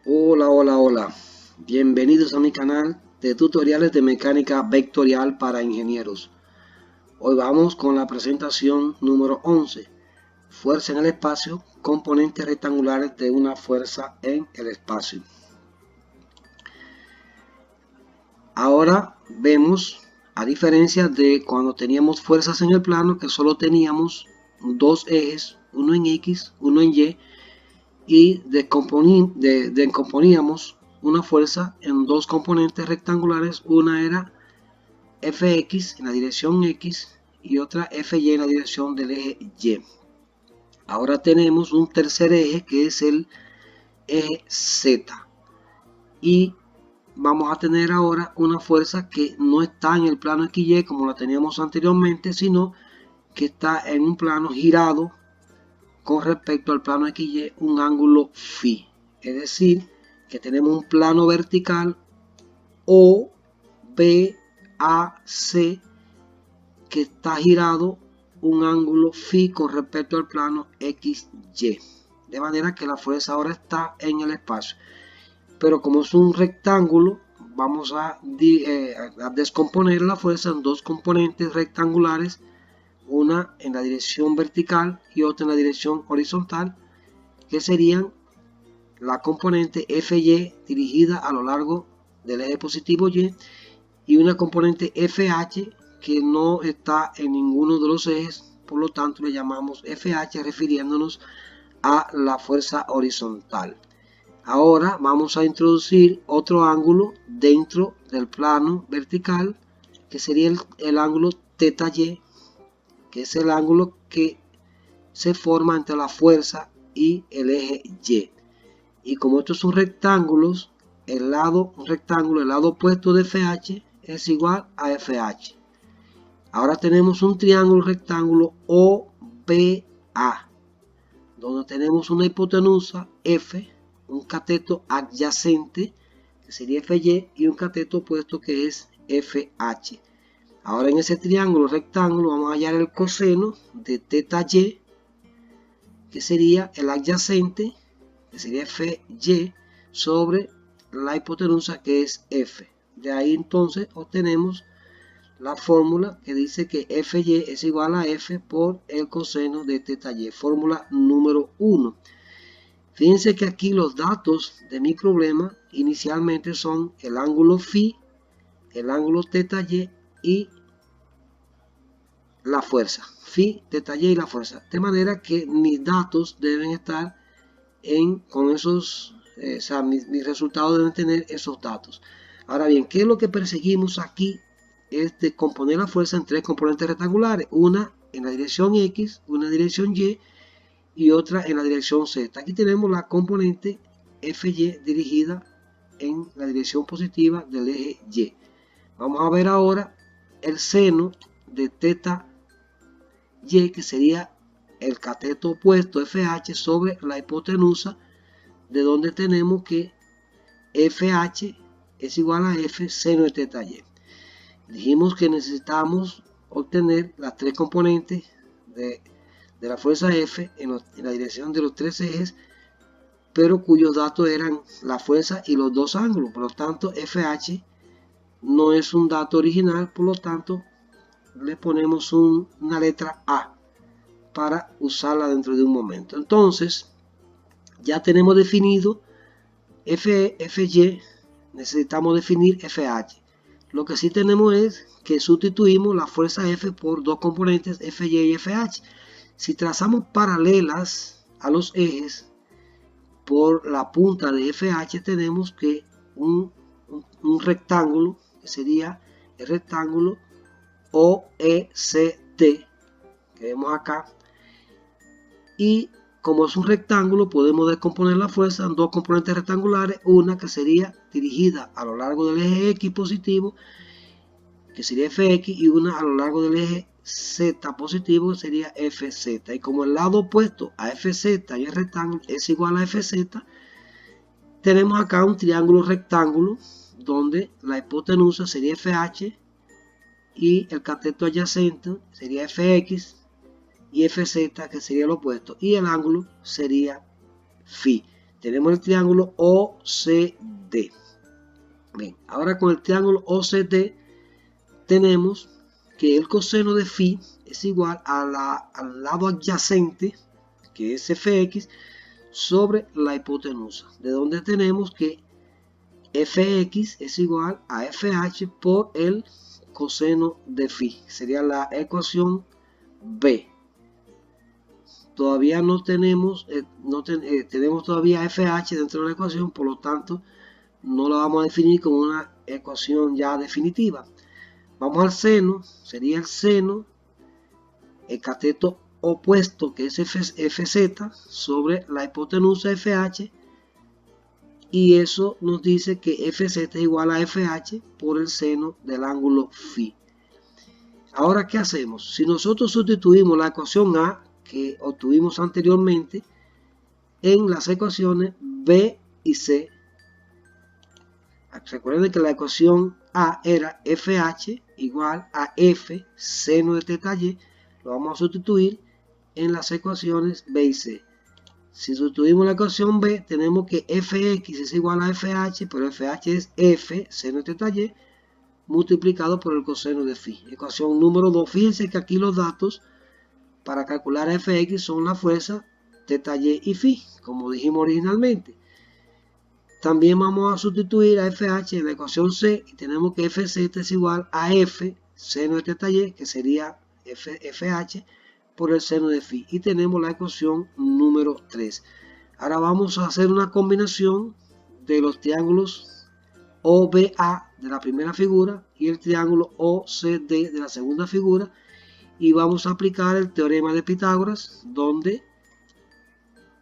Hola, hola, hola. Bienvenidos a mi canal de tutoriales de mecánica vectorial para ingenieros. Hoy vamos con la presentación número 11. Fuerza en el espacio, componentes rectangulares de una fuerza en el espacio. Ahora vemos, a diferencia de cuando teníamos fuerzas en el plano, que solo teníamos dos ejes, uno en X, uno en Y, y descomponíamos una fuerza en dos componentes rectangulares. Una era Fx en la dirección X y otra Fy en la dirección del eje Y. Ahora tenemos un tercer eje que es el eje Z, y vamos a tener ahora una fuerza que no está en el plano XY como la teníamos anteriormente, sino que está en un plano girado con respecto al plano XY, un ángulo phi. Es decir, que tenemos un plano vertical OBAC que está girado un ángulo phi con respecto al plano XY. De manera que la fuerza ahora está en el espacio. Pero como es un rectángulo, vamos a descomponer la fuerza en dos componentes rectangulares, una en la dirección vertical y otra en la dirección horizontal, que serían la componente Fy dirigida a lo largo del eje positivo y una componente FH que no está en ninguno de los ejes, por lo tanto le llamamos FH refiriéndonos a la fuerza horizontal. Ahora vamos a introducir otro ángulo dentro del plano vertical, que sería el ángulo θy, que es el ángulo que se forma entre la fuerza y el eje Y. Y como estos son rectángulos, el lado opuesto de FH es igual a FH. Ahora tenemos un triángulo rectángulo OPA, donde tenemos una hipotenusa F, un cateto adyacente, que sería FY, y un cateto opuesto que es FH. Ahora en ese triángulo rectángulo vamos a hallar el coseno de θy, que sería el adyacente, que sería FY, sobre la hipotenusa, que es F. De ahí entonces obtenemos la fórmula que dice que Fy es igual a F por el coseno de θy, fórmula número 1. Fíjense que aquí los datos de mi problema inicialmente son el ángulo phi, el ángulo θy y la fuerza. Phi, θy y la fuerza. De manera que mis datos deben estar con esos, mis resultados deben tener esos datos. Ahora bien, ¿qué es lo que perseguimos aquí? Es descomponer la fuerza en tres componentes rectangulares, una en la dirección X, una en la dirección y otra en la dirección Z. Aquí tenemos la componente Fy dirigida en la dirección positiva del eje Y. Vamos a ver ahora el seno de θy, que sería el cateto opuesto FH sobre la hipotenusa, de donde tenemos que FH es igual a F seno de θy. Dijimos que necesitamos obtener las tres componentes de la fuerza F en la dirección de los tres ejes, pero cuyos datos eran la fuerza y los dos ángulos. Por lo tanto, FH no es un dato original, por lo tanto le ponemos una letra A para usarla dentro de un momento. Entonces ya tenemos definido Fy, necesitamos definir FH. Lo que sí tenemos es que sustituimos la fuerza F por dos componentes Fy y FH. Si trazamos paralelas a los ejes por la punta de FH, tenemos que un rectángulo, que sería el rectángulo OECT, que vemos acá, y como es un rectángulo podemos descomponer la fuerza en dos componentes rectangulares, una que sería dirigida a lo largo del eje X positivo, que sería Fx, y una a lo largo del eje Z positivo, que sería Fz. Y como el lado opuesto a Fz y el rectángulo es igual a Fz, tenemos acá un triángulo rectángulo donde la hipotenusa sería FH y el cateto adyacente sería Fx y Fz, que sería lo opuesto, y el ángulo sería phi. tenemos el triángulo OCD. Bien, ahora con el triángulo OCD tenemos que el coseno de phi es igual a al lado adyacente, que es fx, sobre la hipotenusa, de donde tenemos que fx es igual a fh por el coseno de phi. Sería la ecuación B. Todavía no tenemos, tenemos todavía fh dentro de la ecuación, por lo tanto no la vamos a definir como una ecuación ya definitiva. Vamos al seno, sería el seno, el cateto opuesto que es fz sobre la hipotenusa fh, y eso nos dice que fz es igual a fh por el seno del ángulo phi. Ahora, ¿qué hacemos? Si nosotros sustituimos la ecuación A que obtuvimos anteriormente en las ecuaciones B y C, recuerden que la ecuación A era fh igual a f seno de teta y, lo vamos a sustituir en las ecuaciones B y C. Si sustituimos la ecuación B, tenemos que fx es igual a fh, pero fh es f seno de teta y multiplicado por el coseno de phi. Ecuación número 2. Fíjense que aquí los datos para calcular fx son la fuerza, teta y phi, como dijimos originalmente. También vamos a sustituir a fh en la ecuación C y tenemos que fz es igual a f seno de teta y, que sería fh por el seno de phi. Y tenemos la ecuación número 3. Ahora vamos a hacer una combinación de los triángulos OBA de la primera figura y el triángulo OCD de la segunda figura, y vamos a aplicar el teorema de Pitágoras, donde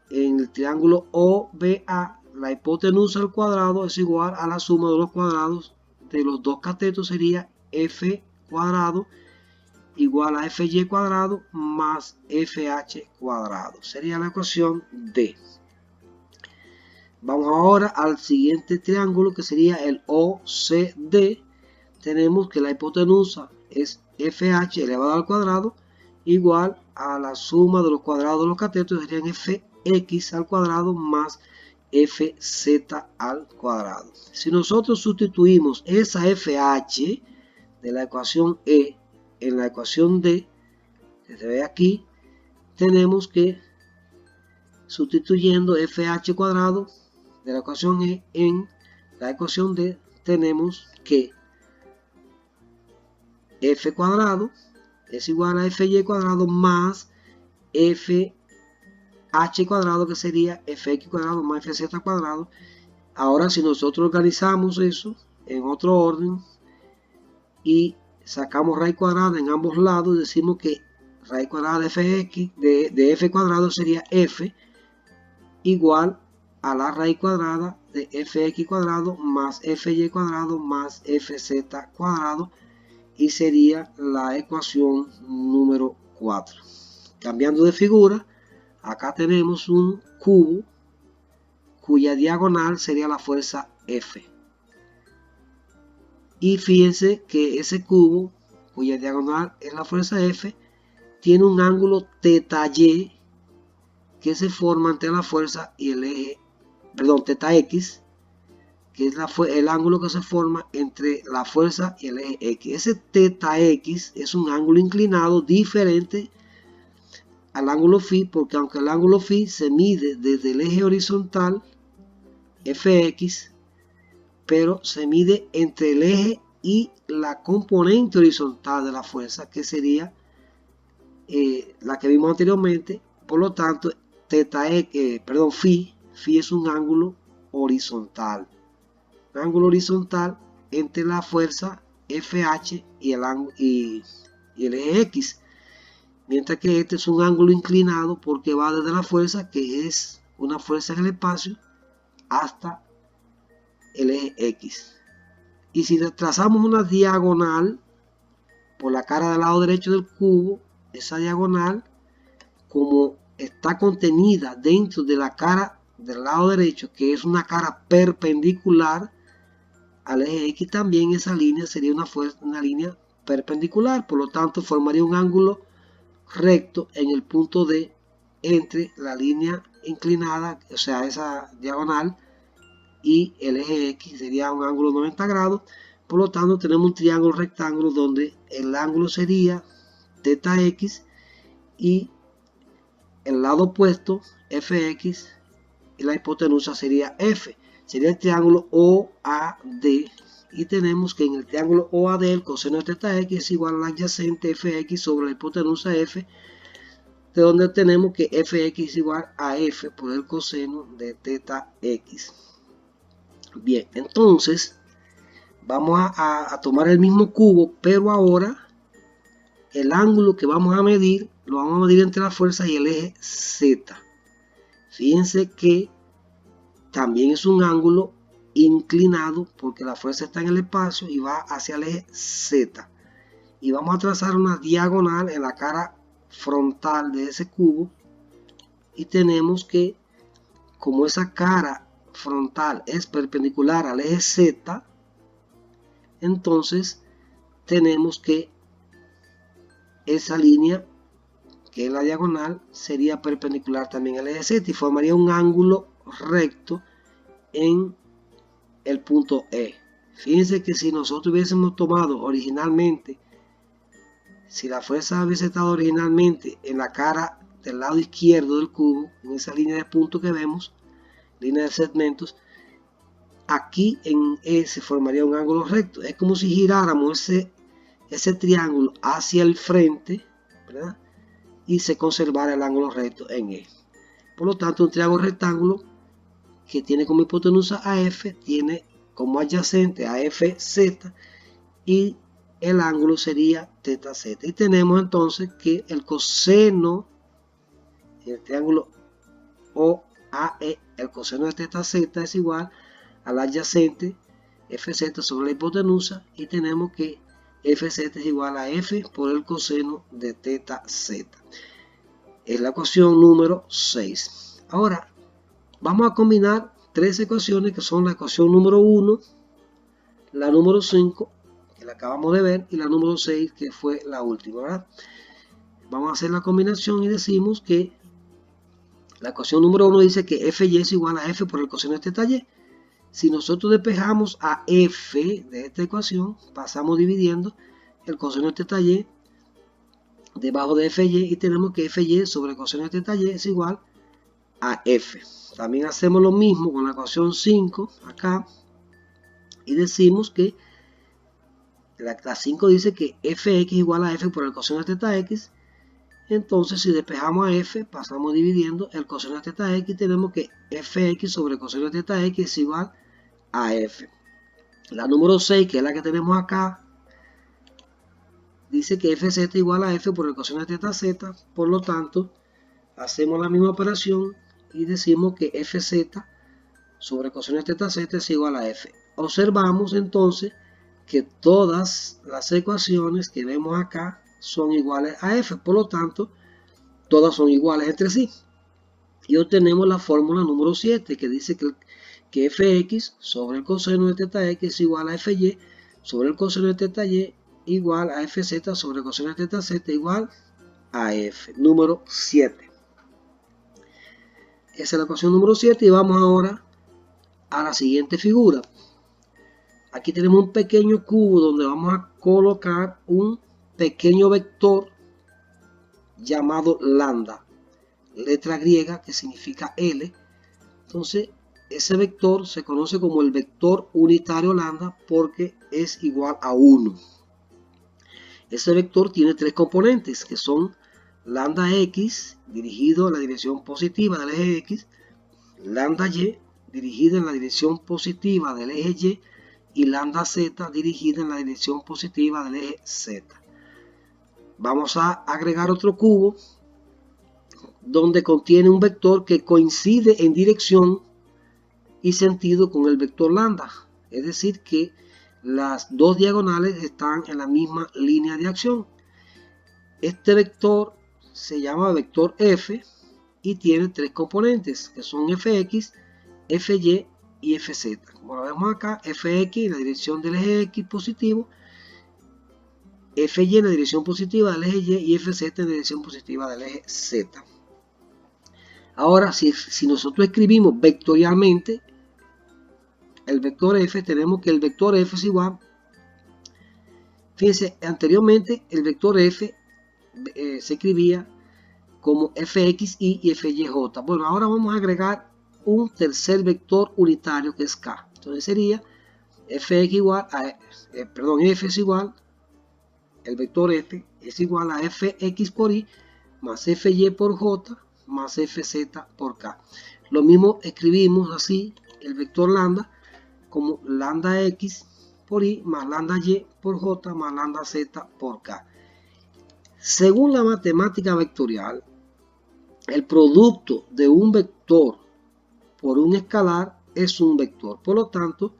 en el triángulo OBA la hipotenusa al cuadrado es igual a la suma de los cuadrados de los dos catetos, sería f cuadrado igual a fy cuadrado más fh cuadrado. Sería la ecuación D. Vamos ahora al siguiente triángulo, que sería el OCD. Tenemos que la hipotenusa es fh elevado al cuadrado igual a la suma de los cuadrados de los catetos, serían fx al cuadrado más fz al cuadrado. Si nosotros sustituimos esa fh de la ecuación E en la ecuación D, que se ve aquí, tenemos que, sustituyendo fh cuadrado de la ecuación E en la ecuación D, tenemos que f cuadrado es igual a fy cuadrado más fh cuadrado, que sería fx cuadrado más fz cuadrado. Ahora, si nosotros organizamos eso en otro orden y sacamos raíz cuadrada en ambos lados, decimos que raíz cuadrada de fx de f cuadrado sería f igual a la raíz cuadrada de fx cuadrado más fy cuadrado más fz cuadrado, y sería la ecuación número 4. Cambiando de figura, acá tenemos un cubo cuya diagonal sería la fuerza F. Y fíjense que ese cubo cuya diagonal es la fuerza F tiene un ángulo teta y que se forma entre la fuerza y el eje, perdón, teta x, que es el ángulo que se forma entre la fuerza y el eje x. Ese teta x es un ángulo inclinado diferente al ángulo phi, porque aunque el ángulo phi se mide desde el eje horizontal fx, pero se mide entre el eje y la componente horizontal de la fuerza, que sería la que vimos anteriormente. Por lo tanto, phi es un ángulo horizontal. Un ángulo horizontal entre la fuerza FH y el eje X. Mientras que este es un ángulo inclinado porque va desde la fuerza, que es una fuerza en el espacio, hasta el eje X. Y si trazamos una diagonal por la cara del lado derecho del cubo, esa diagonal, como está contenida dentro de la cara del lado derecho, que es una cara perpendicular al eje X, también esa línea sería una línea perpendicular. Por lo tanto, formaría un ángulo recto en el punto D entre la línea inclinada, o sea, esa diagonal, y el eje X sería un ángulo 90 grados. Por lo tanto, tenemos un triángulo rectángulo donde el ángulo sería θ x y el lado opuesto, fx, y la hipotenusa sería f. Sería el triángulo OAD. Y tenemos que en el triángulo OAD el coseno de θ x es igual a la adyacente fx sobre la hipotenusa f, de donde tenemos que fx es igual a f por el coseno de θ x. Bien, entonces vamos a tomar el mismo cubo, pero ahora el ángulo que vamos a medir lo vamos a medir entre la fuerza y el eje Z. Fíjense que también es un ángulo inclinado porque la fuerza está en el espacio y va hacia el eje Z. Y vamos a trazar una diagonal en la cara frontal de ese cubo. Y tenemos que, como esa cara frontal es perpendicular al eje Z, entonces tenemos que esa línea, que es la diagonal, sería perpendicular también al eje Z y formaría un ángulo recto en el punto E. Fíjense que si nosotros hubiésemos tomado originalmente, si la fuerza hubiese estado originalmente en la cara del lado izquierdo del cubo, en esa línea de puntos que vemos, línea de segmentos, aquí en E se formaría un ángulo recto. Es como si giráramos ese triángulo hacia el frente, ¿verdad? Y se conservara el ángulo recto en E. Por lo tanto, un triángulo rectángulo que tiene como hipotenusa a F, tiene como adyacente a FZ y el ángulo sería θz. Y tenemos entonces que el coseno del triángulo OAE, el coseno de θz es igual al adyacente FZ sobre la hipotenusa, y tenemos que Fz es igual a F por el coseno de θz. Es la ecuación número 6. Ahora vamos a combinar tres ecuaciones que son la ecuación número 1, la número 5, que la acabamos de ver, y la número 6, que fue la última, ¿verdad? Vamos a hacer la combinación y decimos que la ecuación número 1 dice que Fy es igual a F por el coseno de θy. Si nosotros despejamos a F de esta ecuación, pasamos dividiendo el coseno de θy debajo de Fy y tenemos que Fy sobre el coseno de θy es igual a F. También hacemos lo mismo con la ecuación 5 acá y decimos que la 5 dice que Fx es igual a F por el coseno de θx. Entonces si despejamos a F, pasamos dividiendo el coseno de θx y tenemos que Fx sobre el coseno de θx es igual a F. La número 6, que es la que tenemos acá, dice que Fz es igual a F por el coseno de θz. Por lo tanto, hacemos la misma operación y decimos que Fz sobre el coseno de θz es igual a F. Observamos entonces que todas las ecuaciones que vemos acá son iguales a F. Por lo tanto, todas son iguales entre sí. Y obtenemos la fórmula número 7, que dice que Fx sobre el coseno de θx es igual a Fy sobre el coseno de θy igual a Fz sobre el coseno de θz igual a F. Número 7. Esa es la ecuación número 7 y vamos ahora a la siguiente figura. Aquí tenemos un pequeño cubo donde vamos a colocar un pequeño vector llamado lambda, letra griega que significa L. Entonces, ese vector se conoce como el vector unitario lambda porque es igual a 1. Ese vector tiene tres componentes que son lambda x dirigido en la dirección positiva del eje x, lambda y dirigido en la dirección positiva del eje y lambda z dirigida en la dirección positiva del eje z. Vamos a agregar otro cubo donde contiene un vector que coincide en dirección y sentido con el vector lambda, es decir que las dos diagonales están en la misma línea de acción. Este vector se llama vector f y tiene tres componentes que son fx, fy y fz. Como lo vemos acá, fx en la dirección del eje x positivo, fy en la dirección positiva del eje y fz en la dirección positiva del eje z. Ahora, si nosotros escribimos vectorialmente el vector f, tenemos que el vector f es igual, fíjense, anteriormente el vector f se escribía como fxy y fyj. Bueno, ahora vamos a agregar un tercer vector unitario que es k. Entonces sería fx igual a, f es igual, el vector f es igual a fx por y más fy por j más fz por k. Lo mismo escribimos así el vector lambda como lambda x por y más lambda y por j más lambda z por k. Según la matemática vectorial, el producto de un vector por un escalar es un vector. Por lo tanto,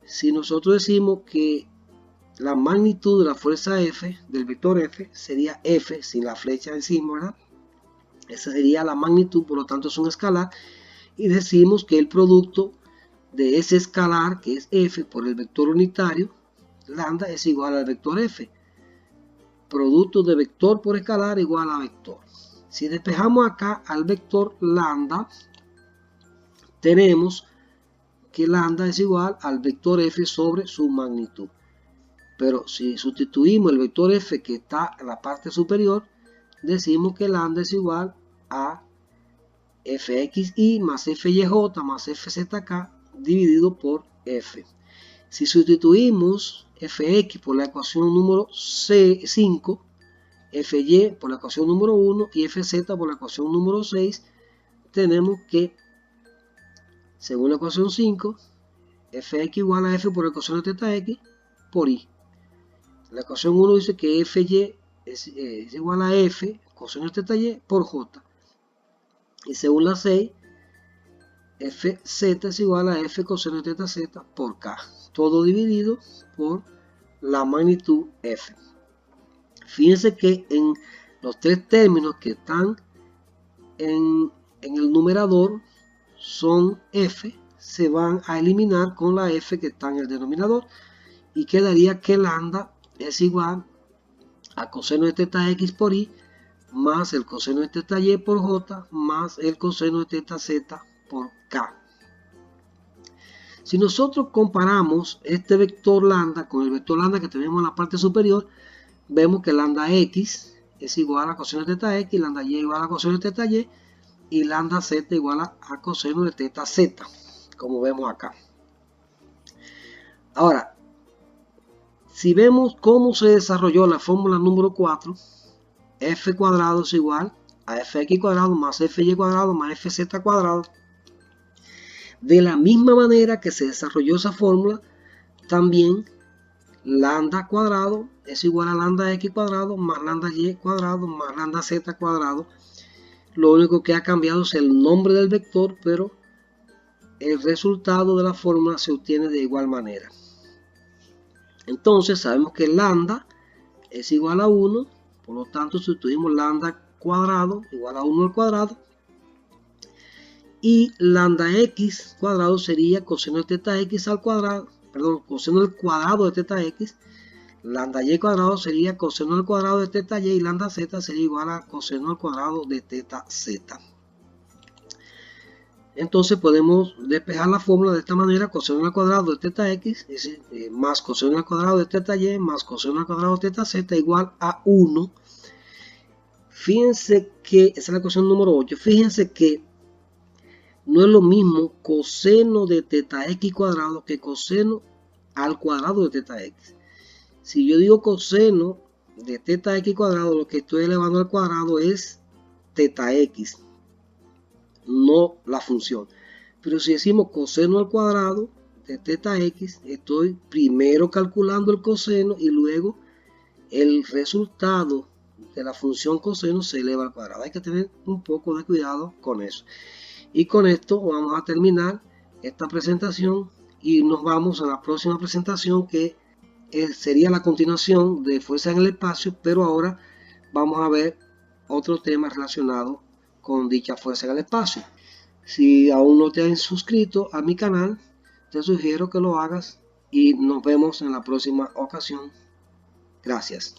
si nosotros decimos que la magnitud de la fuerza F, del vector F, sería F sin la flecha encima, ¿verdad? Esa sería la magnitud, por lo tanto es un escalar. Y decimos que el producto de ese escalar, que es F por el vector unitario, lambda, es igual al vector F. Producto de vector por escalar igual a vector. Si despejamos acá al vector lambda, tenemos que lambda es igual al vector f sobre su magnitud. Pero si sustituimos el vector f que está en la parte superior, decimos que lambda es igual a fxy más fyj más fzk dividido por f. Si sustituimos fx por la ecuación número 5, fy por la ecuación número 1 y fz por la ecuación número 6, tenemos que, según la ecuación 5, fx igual a f por la ecuación de teta x por y. La ecuación 1 dice que fy es igual a f coseno de teta y por j. Y según la 6, fz es igual a f coseno de teta z por k. Todo dividido por la magnitud f. Fíjense que en los tres términos que están en el numerador son f, se van a eliminar con la f que está en el denominador y quedaría que lambda es igual a coseno de teta x por y más el coseno de teta y por j más el coseno de teta z por k. Si nosotros comparamos este vector lambda con el vector lambda que tenemos en la parte superior, vemos que lambda x es igual a coseno de teta x, lambda y igual a coseno de teta y lambda z igual a coseno de teta z, como vemos acá. Ahora, si vemos cómo se desarrolló la fórmula número 4, f cuadrado es igual a fx cuadrado más fy cuadrado más fz cuadrado. De la misma manera que se desarrolló esa fórmula, también lambda cuadrado es igual a lambda x cuadrado más lambda y cuadrado más lambda z cuadrado. Lo único que ha cambiado es el nombre del vector, pero el resultado de la fórmula se obtiene de igual manera. Entonces sabemos que lambda es igual a 1, por lo tanto sustituimos lambda cuadrado igual a 1 al cuadrado. Y lambda x cuadrado sería coseno de teta x al cuadrado, perdón, coseno del cuadrado de teta x. Lambda y cuadrado sería coseno al cuadrado de teta y lambda z sería igual a coseno al cuadrado de teta z. Entonces podemos despejar la fórmula de esta manera: coseno al cuadrado de teta x más coseno al cuadrado de teta y más coseno al cuadrado de teta z igual a 1. Fíjense que, esa es la ecuación número 8, fíjense que no es lo mismo coseno de teta x cuadrado que coseno al cuadrado de teta x. Si yo digo coseno de teta x cuadrado, lo que estoy elevando al cuadrado es teta x, no la función. Pero si decimos coseno al cuadrado de teta x, estoy primero calculando el coseno y luego el resultado de la función coseno se eleva al cuadrado. Hay que tener un poco de cuidado con eso. Y con esto vamos a terminar esta presentación y nos vamos a la próxima presentación, que sería la continuación de fuerza en el espacio, pero ahora vamos a ver otro tema relacionado con dicha fuerza en el espacio. Si aún no te has suscrito a mi canal, te sugiero que lo hagas y nos vemos en la próxima ocasión. Gracias.